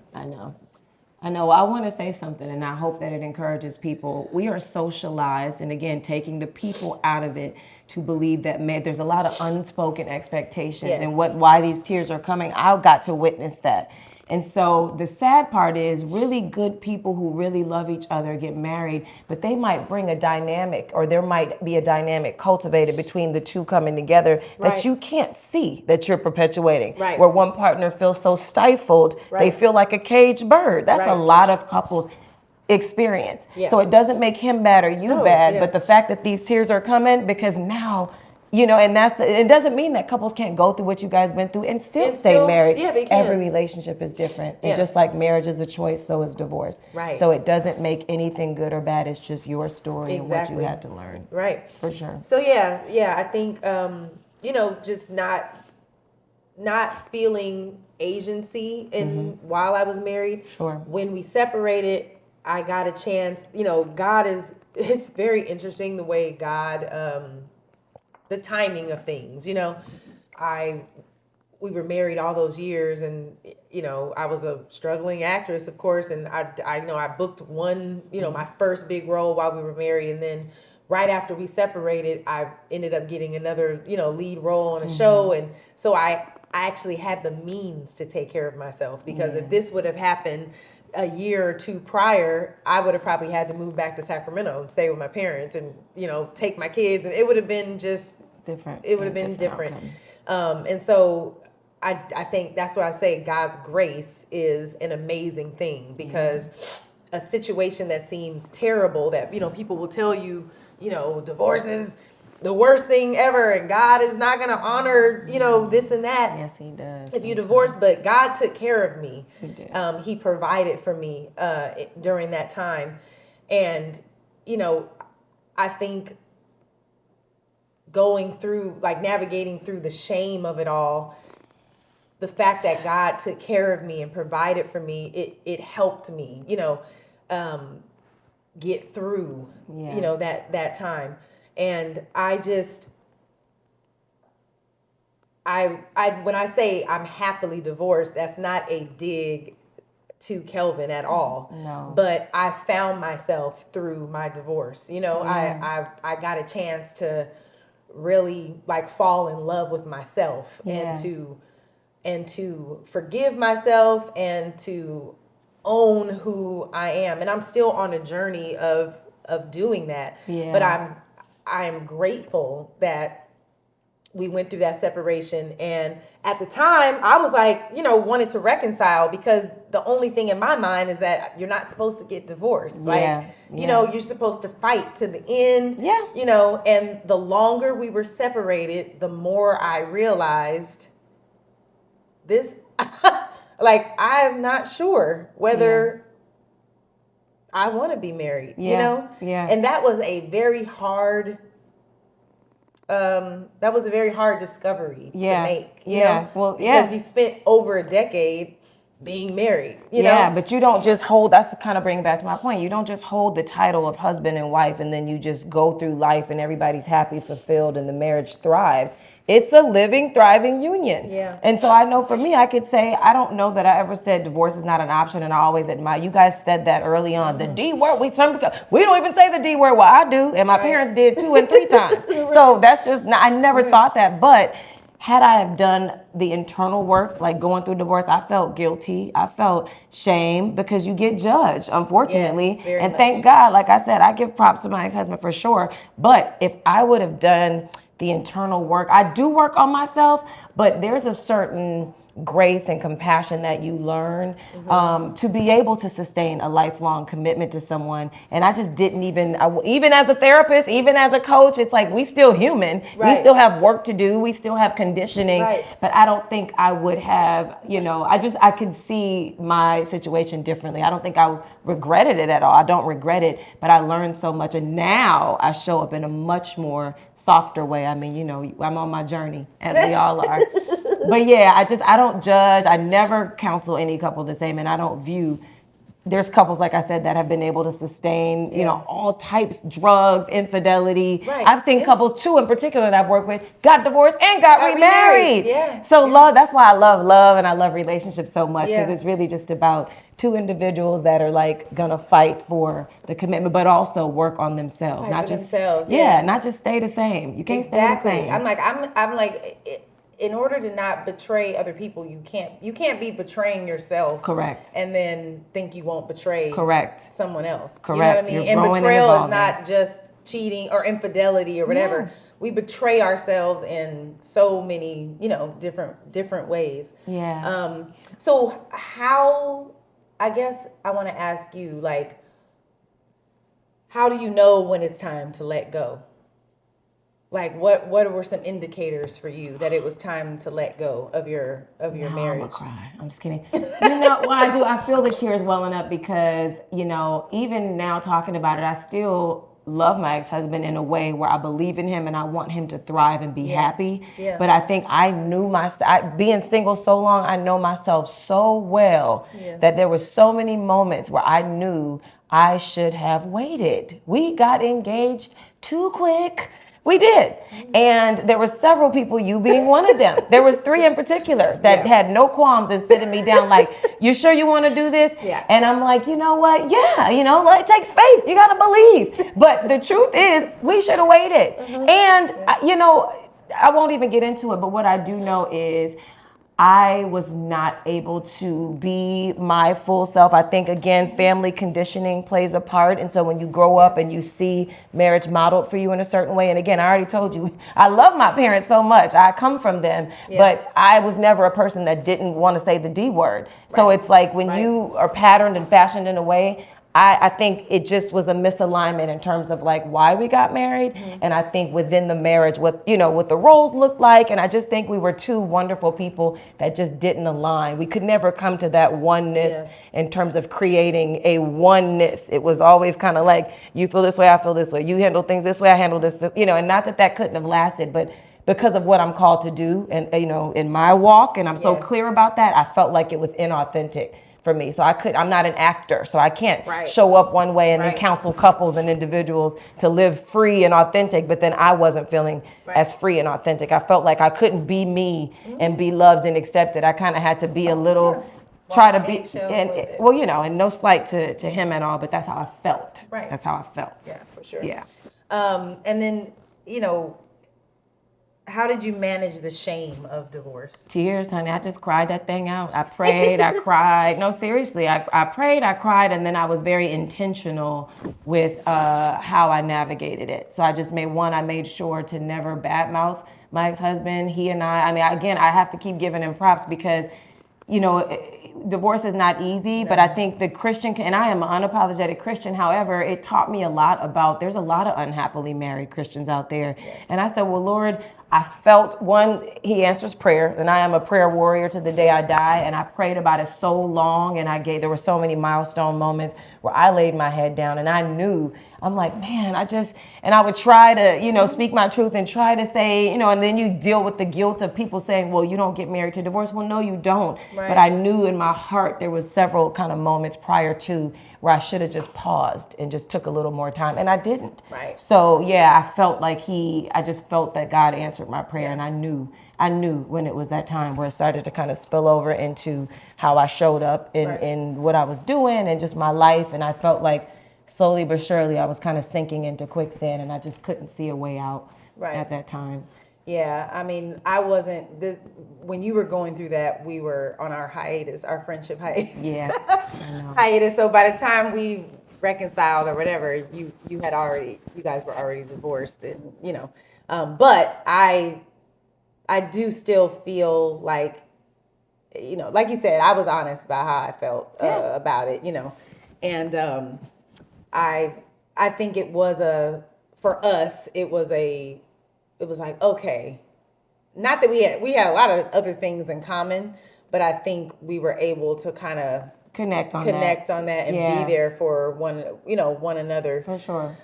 I know. I want to say something, and I hope that it encourages people. We are socialized, and again, taking the people out of it to believe that there's a lot of unspoken expectations, Yes. and why these tears are coming. I got to witness that. And so the sad part is really good people who really love each other get married, but they might bring a dynamic, or there might be a dynamic cultivated between the two coming together Right. that you can't see that you're perpetuating. Right. Where one partner feels so stifled, they Right. feel like a caged bird. That's Right. a lot of couples experience. Yeah. So it doesn't make him bad or you No, bad, yeah. but the fact that these tears are coming, because now, and it doesn't mean that couples can't go through what you guys been through and still And stay still- married. yeah, they can. Every relationship is different. Yeah. And just like marriage is a choice, so is divorce. Right. So it doesn't make anything good or bad. It's just your story and what Exactly. you had to learn. Right. For sure. So yeah, I think just not feeling agency in while I was married. Sure. When we separated, I got a chance. It's very interesting the way God, the timing of things. We were married all those years, and I was a struggling actress, of course, and I booked one, my first big role while we were married, and then right after we separated, I ended up getting another, lead role on a show, and so I actually had the means to take care of myself, because if this would have happened a year or two prior, I would have probably had to move back to Sacramento and stay with my parents and, take my kids, and it would have been just Different. it would have been different. outcome. And so I think that's why I say God's grace is an amazing thing, because a situation that seems terrible, that, people will tell you, divorce is the worst thing ever, and God is not going to honor, this and that. Yes, he does. If you divorce, but God took care of me. He did. He provided for me during that time. And, I think navigating through the shame of it all, the fact that God took care of me and provided for me, it helped me, get through, that time. And when I say I'm happily divorced, that's not a dig to Kelvin at all. No. But I found myself through my divorce. I got a chance to really fall in love with myself, Yeah. and to forgive myself and to own who I am. And I'm still on a journey of doing that. Yeah. But I'm grateful that we went through that separation. And at the time, I was wanted to reconcile, because the only thing in my mind is that you're not supposed to get divorced. You're supposed to fight to the end. Yeah. And the longer we were separated, the more I realized this, I'm not sure whether I want to be married, Yeah. And that was a very hard discovery to make, because you spent over a decade being married, but you don't just hold, that's the kind of bringing back to my point. You don't just hold the title of husband and wife and then you just go through life and everybody's happy, fulfilled, and the marriage thrives. It's a living, thriving union. Yeah. And so I know for me, I could say, I don't know that I ever said divorce is not an option. And I always admire, you guys said that early on, the D word, we don't even say the D word. Well, I do. And my parents did 2 and 3 times. So that's just, I never thought that. But had I have done the internal work, like going through divorce, I felt guilty. I felt shame, because you get judged, unfortunately. Yes, very and much. thank God, like I said, I give props to my ex-husband for sure. But if I would have done the internal work, I do work on myself, but there's a certain grace and compassion that you learn to be able to sustain a lifelong commitment to someone. And I just didn't even as a therapist, even as a coach, it's like we still human. Right. We still have work to do. We still have conditioning. Right. But I don't think I would have, I could see my situation differently. I don't think I regretted it at all. I don't regret it, but I learned so much. And now I show up in a much more softer way. I mean, I'm on my journey, as we all are. But yeah, I don't judge. I never counsel any couple the same, and I don't view there's couples, like I said, that have been able to sustain, you know, all types, drugs, infidelity. Right. I've seen couples, two in particular that I've worked with, got divorced and got remarried. Yeah. So love, that's why I love love and I love relationships so much, because Yeah. it's really just about two individuals that are like gonna fight for the commitment, but also work on themselves. Fight not for just themselves, not just stay the same. You can't stay the same. I'm like, in order to not betray other people, you can't be betraying yourself. Correct. And then think you won't betray Correct. someone else. Correct. You know what I mean? You're And growing and betrayal is evolving. not just cheating or infidelity or whatever. Yeah. We betray ourselves in so many, different ways. Yeah. So how, I guess I want to ask you, like, how do you know when it's time to let go? Like, what were some indicators for you that it was time to let go of your marriage? I'm gonna cry. I'm just kidding. You know what I do? I feel the tears welling up because, even now talking about it, I still love my ex-husband in a way where I believe in him and I want him to thrive and be happy. Yeah. But I think I knew being single so long, I know myself so well that there were so many moments where I knew I should have waited. We got engaged too quick. We did. And there were several people, you being one of them. There was 3 in particular that had no qualms in sitting me down like, you sure you want to do this? Yeah. And I'm like, you know what? Yeah, it takes faith. You got to believe. But the truth is, we should have waited. And, I won't even get into it, but what I do know is I was not able to be my full self. I think, again, family conditioning plays a part. And so when you grow up and you see marriage modeled for you in a certain way, and again, I already told you, I love my parents so much. I come from them, but I was never a person that didn't want to say the D word. So it's like when you are patterned and fashioned in a way, I think it just was a misalignment in terms of like why we got married. And I think within the marriage, what the roles looked like. And I just think we were 2 wonderful people that just didn't align. We could never come to that oneness in terms of creating a oneness. It was always kind of like, you feel this way, I feel this way. You handle things this way, I handle this, and not that couldn't have lasted, but because of what I'm called to do and, in my walk, and I'm so clear about that, I felt like it was inauthentic for me. So I'm not an actor, so I can't show up one way and then counsel couples and individuals to live free and authentic, but then I wasn't feeling as free and authentic. I felt like I couldn't be me and be loved and accepted. I kind of had to be a little, try to be, and no slight to him at all, but that's how I felt. Right. That's how I felt. Yeah, for sure. Yeah. And then, how did you manage the shame of divorce? Tears, honey. I just cried that thing out. I prayed, I cried. No, seriously, I prayed, I cried, and then I was very intentional with how I navigated it. So I just made sure to never badmouth my ex-husband. He and I have to keep giving him props because, divorce is not easy, but I think the Christian, and I am an unapologetic Christian. However, it taught me a lot about, there's a lot of unhappily married Christians out there. And I said, well, Lord, I felt he answers prayer, and I am a prayer warrior to the day I die. And I prayed about it so long, and there were so many milestone moments where I laid my head down and I knew, I'm like, man, and I would try to, speak my truth and try to say, and then you deal with the guilt of people saying, well, you don't get married to divorce. Well, no, you don't. Right. But I knew in my heart there was several kind of moments prior to where I should have just paused and just took a little more time, and I didn't. Right. So yeah, I felt like I just felt that God answered my prayer, and I knew when it was that time where it started to kind of spill over into how I showed up in what I was doing and just my life, and I felt like slowly but surely I was kind of sinking into quicksand, and I just couldn't see a way out at that time. Yeah, I mean, when you were going through that, we were on our hiatus, our friendship hiatus. Yeah, I know. Hiatus. So by the time we reconciled or whatever, you guys were already divorced, and but I do still feel like, like you said, I was honest about how I felt about it, and I think it was for us, it was like, okay, not that we had a lot of other things in common, but I think we were able to kind of connect on that and be there for one another. For sure.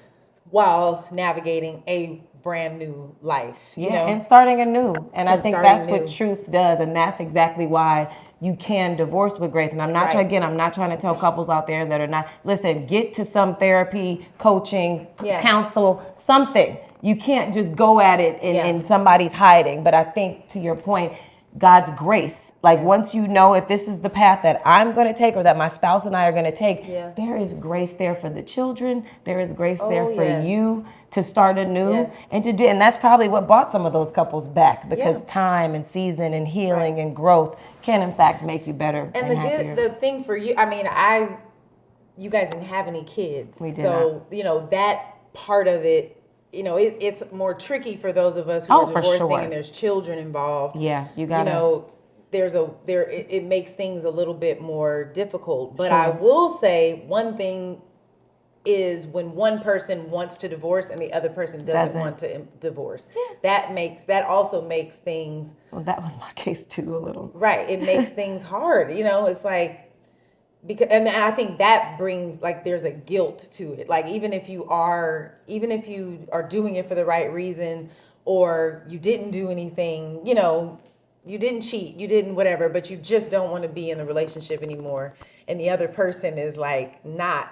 While navigating a brand new life. Yeah, you know? and starting anew. And I think that's starting what truth does. And that's exactly why you can divorce with grace. And I'm not, Right. again, I'm not trying to tell couples out there that are not, listen, get to some therapy, coaching, counsel, something. You can't just go at it and somebody's hiding. But I think, to your point, God's grace. Like once you know if this is the path that I'm going to take or that my spouse and I are going to take, there is grace there for the children. There is grace there for you to start anew and to do. And that's probably what brought some of those couples back, because time and season and healing and growth can in fact make you better and happier. The thing for you, I mean, you guys didn't have any kids. We did so, you know, that part of it, you know, it's more tricky for those of us who are divorcing and there's children involved. Yeah, you got to. You know, it makes things a little bit more difficult. But I will say one thing is when one person wants to divorce and the other person doesn't want to divorce. That also makes things. Well, that was my case too, a little. Right. It makes things hard. You know, it's like, because, and I think that brings, like, there's a guilt to it. Like, even if you are doing it for the right reason, or you didn't do anything, you know, you didn't cheat, you didn't whatever, but you just don't want to be in a relationship anymore. And the other person is like not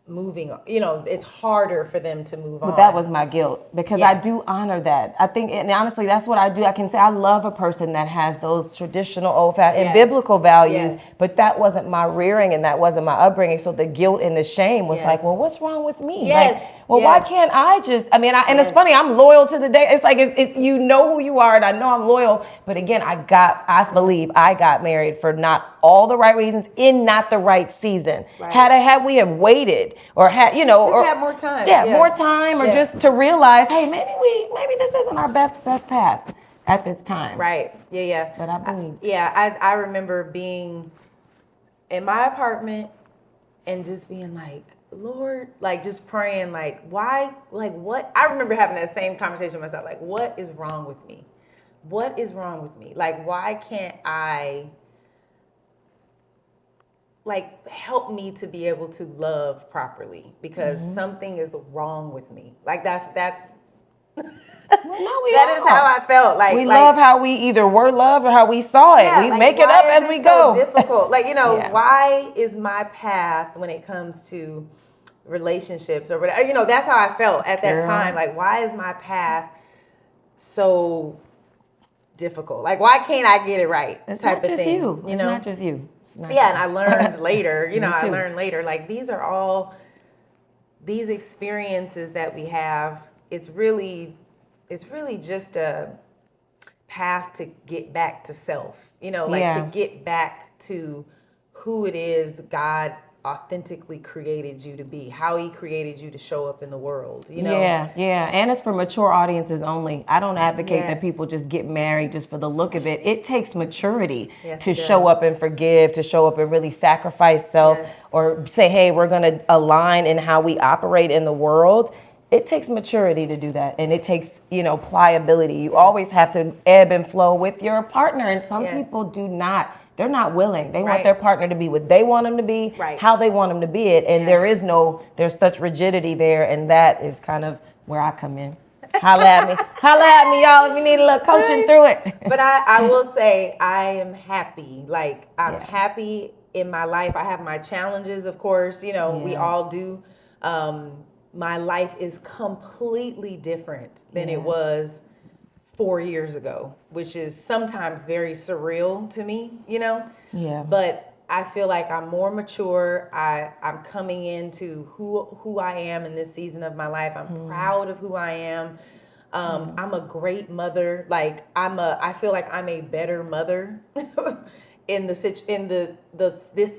moving, you know, it's harder for them to move on. But that was my guilt, because I do honor that. I think, and honestly, that's what I do. I can say I love a person that has those traditional old-fashioned and biblical values, but that wasn't my rearing and that wasn't my upbringing. So the guilt and the shame was like, well, what's wrong with me? Like, well, why can't I just, I mean, and it's funny, I'm loyal to the day. It's like, you know who you are, and I know I'm loyal. But again, I believe I got married for not all the right reasons in not the right season. Right. Had we have waited or had, you know, or had more time. More time, or just to realize, hey, maybe this isn't our best path at this time. Right. Yeah. But I believe. I remember being in my apartment and just being like, Lord, like just praying, like, why, like what? I remember having that same conversation with myself, like, what is wrong with me? What is wrong with me? Like, why can't I, like, help me to be able to love properly? Because something is wrong with me. Like, that's Well, no, that is how I felt. Like, we love how we either were loved or how we saw it. We like, make it up as we go. So difficult. Like, you know, why is my path when it comes to relationships or whatever? You know, that's how I felt at that time. Like, why is my path so difficult? Like, why can't I get it right? It's type not of just thing. you. You It's know? not just you. And I learned later. You know, I learned later. Like, these are all these experiences that we have. It's really just a path to get back to self, you know, like to get back to who it is God authentically created you to be, how he created you to show up in the world, you know? Yeah. And it's for mature audiences only. I don't advocate that people just get married just for the look of it. It takes maturity to show up and forgive, to show up and really sacrifice self, or say, hey, we're going to align in how we operate in the world. It takes maturity to do that, and it takes, you know, pliability. You always have to ebb and flow with your partner, and some people do not. They're not willing. They want their partner to be what they want them to be, how they want them to be it, and there's such rigidity there, and that is kind of where I come in. Holla at me, y'all, if you need a little coaching through it. But I will say I am happy. Like, I'm happy in my life. I have my challenges, of course. You know, we all do. My life is completely different than it was 4 years ago, which is sometimes very surreal to me, you know? Yeah. But I feel like I'm more mature. I'm coming into who I am in this season of my life. I'm proud of who I am. I'm a great mother. Like, I feel like I'm a better mother in this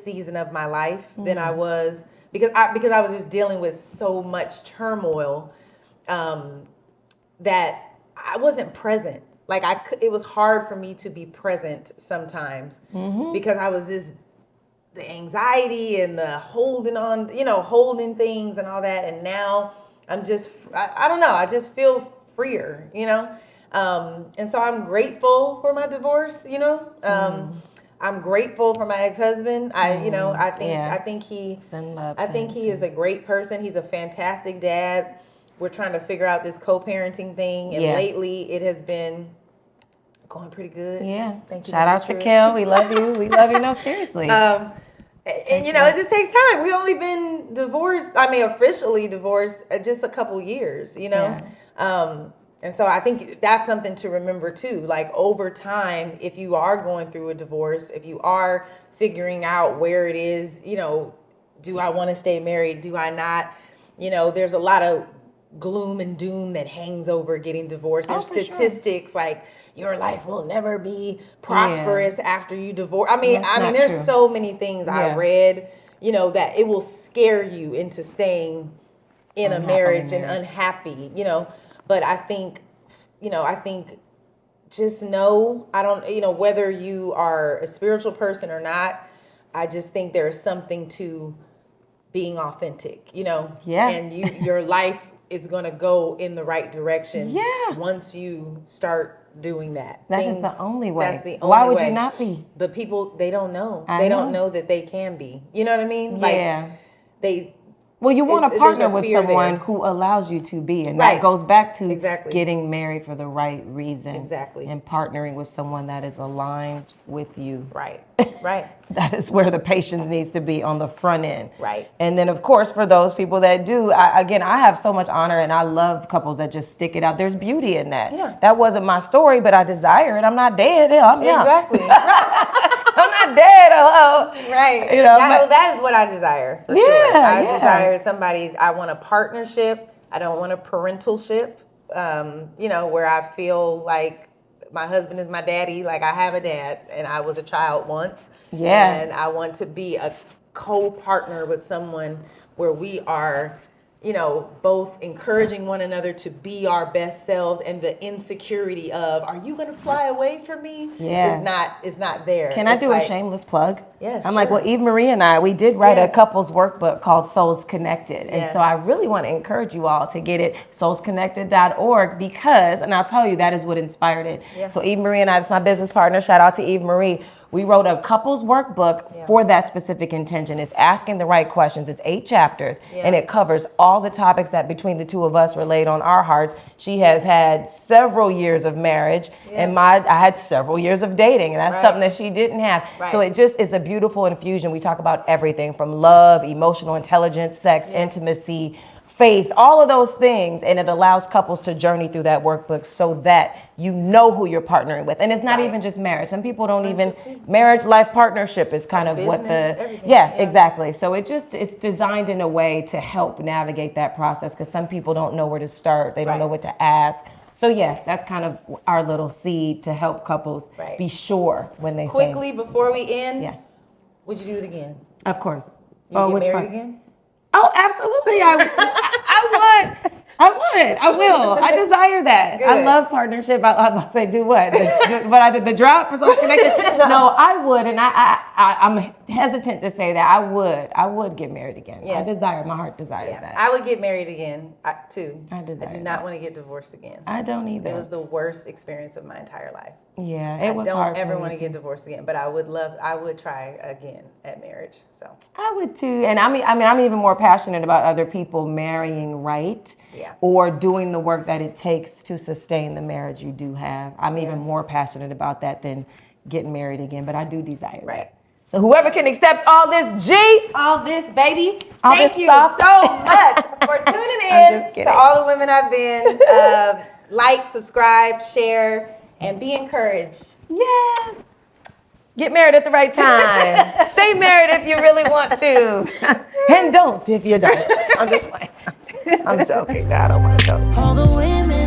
season of my life than I was, because I was just dealing with so much turmoil that I wasn't present. Like, it was hard for me to be present sometimes because I was just, the anxiety and the holding on, you know, holding things and all that. And now I'm just, I don't know, I just feel freer, you know? And so I'm grateful for my divorce, you know? I'm grateful for my ex-husband. I think he is a great person. He's a fantastic dad. we're trying to figure out this co-parenting thing, and Yeah. lately it has been going pretty good. Yeah. Thank you. Shout Mr. out to Truitt. Kel. We love you. We love you. No, seriously. And you know, it just takes time. We only been divorced. I mean, officially divorced just a couple years. You know, and so I think that's something to remember too. Like over time, if you are going through a divorce, if you are figuring out where it is, you know, do I want to stay married? Do I not? You know, there's a lot of gloom and doom that hangs over getting divorced. There's statistics like your life will never be prosperous after you divorce. I mean, there's so many things I read, you know, that it will scare you into staying in a marriage and unhappy, you know. But I think just know, whether you are a spiritual person or not, I just think there is something to being authentic, you know. Yeah. And your life is going to go in the right direction once you start doing that. That is the only way. That's the only way. Why would you not be? But people, they don't know. I don't know that they can be. You know what I mean? Yeah. Like Well, you want to there's partner a with fear someone there. who allows you to be. And Right. that goes back to Exactly. getting married for the right reason. Exactly. And partnering with someone that is aligned with you. Right. Right. That is where the patience needs to be on the front end. Right. And then, of course, for those people that do, I have so much honor and I love couples that just stick it out. There's beauty in that. Yeah. That wasn't my story, but I desire it. I'm not dead. I'm young. Exactly. I'm not dead. Hello. Right. You know, that is what I desire. For sure. I yeah. desire somebody. I want a partnership. I don't want a parentalship. Where I feel like my husband is my daddy. Like I have a dad, and I was a child once. Yeah. And I want to be a co-partner with someone where we are, both encouraging one another to be our best selves, and the insecurity of, are you going to fly away from me? Yeah. is not there. Can I do a shameless plug? Yes. I'm like, well, Eve Marie and I, we did write a couples workbook called Souls Connected. And Yes. so I really want to encourage you all to get it, soulsconnected.org, because, and I'll tell you, that is what inspired it. Yeah. So Eve Marie and I, that's my business partner, shout out to Eve Marie. We wrote a couples workbook for that specific intention. It's asking the right questions. It's 8 chapters, and it covers all the topics that between the two of us were laid on our hearts. She has had several years of marriage, and I had several years of dating, and that's something that she didn't have. Right. So it just is a beautiful infusion. We talk about everything from love, emotional intelligence, sex, intimacy, faith, all of those things, and it allows couples to journey through that workbook so that you know who you're partnering with. And it's not even just marriage. Some people don't even, marriage, life, partnership is kind of what the, exactly. So it's designed in a way to help navigate that process, because some people don't know where to start. They don't know what to ask. So that's kind of our little seed to help couples be sure when they Quickly, before we end, Yeah. would you do it again? Of course. You get which married part? again? Oh, absolutely. I would. I will. I desire that. I Good. love partnership. I'll say do what? But I did the drop for Soul Connected. No, I would. And I'm hesitant to say that. I would get married again. Yes. I desire, my heart desires that. I would get married again, too. I do desire not that. want to get divorced again. I don't either. It was the worst experience of my entire life. Yeah, it was I hard. don't ever for me want to get divorced again, but I would try again at marriage. So I would too. And I'm even more passionate about other people marrying right, or doing the work that it takes to sustain the marriage you do have. I'm even more passionate about that than getting married again, but I do desire that. So whoever can accept all this all this, baby. All Thank this you stuff. so much for tuning I'm just in kidding. to all the women I've been. Like, subscribe, share, and be encouraged. Yes. Get married at the right time. Stay married if you really want to. And don't if you don't. I'm just playing. I'm joking. God, I want to joke. All the women